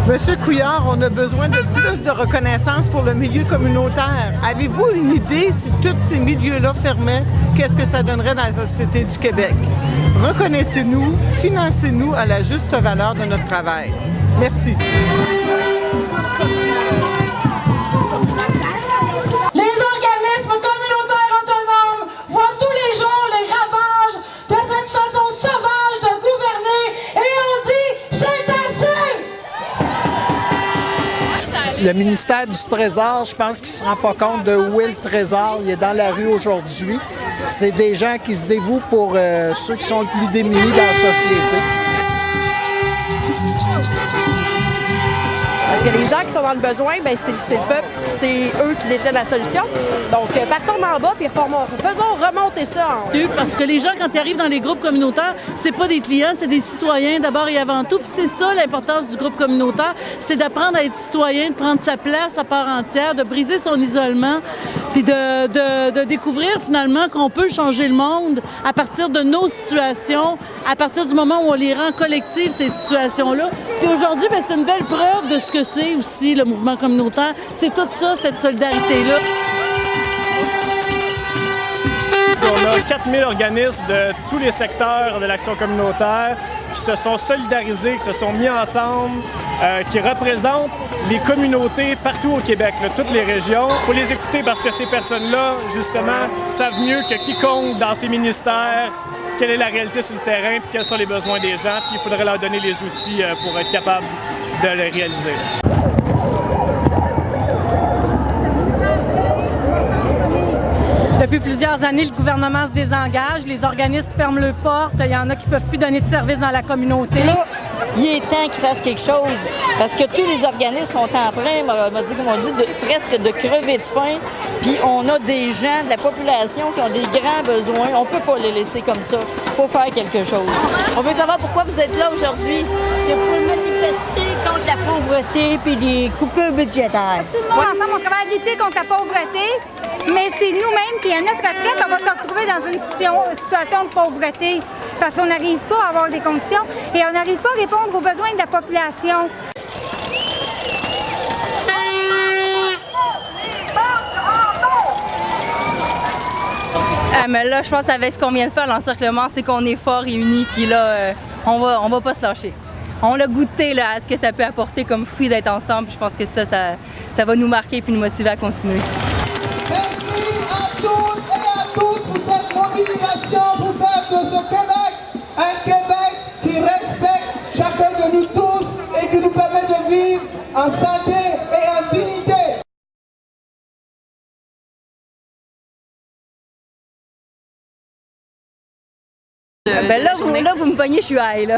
Monsieur Couillard, on a besoin de plus de reconnaissance pour le milieu communautaire. Avez-vous une idée si tous ces milieux-là fermaient, qu'est-ce que ça donnerait dans la société du Québec? Reconnaissez-nous, financez-nous à la juste valeur de notre travail. Merci. Le ministère du Trésor, je pense qu'il ne se rend pas compte de où est le trésor. Il est dans la rue aujourd'hui. C'est des gens qui se dévouent pour ceux qui sont le plus démunis dans la société. Parce que les gens qui sont dans le besoin, ben c'est le peuple, c'est eux qui détiennent la solution. Donc, partons d'en bas, puis faisons remonter ça en haut. Parce que les gens, quand ils arrivent dans les groupes communautaires, c'est pas des clients, c'est des citoyens d'abord et avant tout. Puis c'est ça l'importance du groupe communautaire, c'est d'apprendre à être citoyen, de prendre sa place à part entière, de briser son isolement, puis de découvrir finalement qu'on peut changer le monde à partir de nos situations, à partir du moment où on les rend collectives, ces situations-là. Puis aujourd'hui, ben, c'est une belle preuve de ce que c'est aussi le mouvement communautaire. C'est tout ça, cette solidarité-là. On a 4000 organismes de tous les secteurs de l'action communautaire qui se sont solidarisés, qui se sont mis ensemble, qui représentent les communautés partout au Québec, là, toutes les régions. Il faut les écouter parce que ces personnes-là, justement, savent mieux que quiconque dans ces ministères quelle est la réalité sur le terrain et quels sont les besoins des gens. Puis il faudrait leur donner les outils pour être capable de le réaliser. Depuis plusieurs années, le gouvernement se désengage, les organismes ferment leurs portes, il y en a qui ne peuvent plus donner de services dans la communauté. Là, il est temps qu'ils fassent quelque chose, parce que tous les organismes sont en train, presque de crever de faim, puis on a des gens de la population qui ont des grands besoins, on ne peut pas les laisser comme ça, il faut faire quelque chose. On veut savoir pourquoi vous êtes là aujourd'hui. C'est pour manifester contre la pauvreté puis les coupures budgétaires. Tout le monde ensemble, on travaille à lutter contre la pauvreté, mais c'est nous-mêmes qui, à notre retraite, on va se retrouver dans une situation de pauvreté parce qu'on n'arrive pas à avoir des conditions et on n'arrive pas à répondre aux besoins de la population. Mais là, je pense qu'avec ce qu'on vient de faire, l'encerclement, c'est qu'on est fort et unis, puis là, on va pas se lâcher. On l'a goûté là, à ce que ça peut apporter comme fruit d'être ensemble, puis je pense que ça va nous marquer puis nous motiver à continuer. Merci à toutes et à tous pour cette mobilisation pour faire de ce Québec un Québec qui respecte chacun de nous tous et qui nous permet de vivre en santé et en dignité. Ben là, vous me pognez, je suis high, là.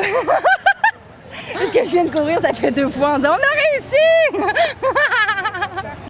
Parce que je viens de courir, ça fait 2 fois, on dit « On a réussi! »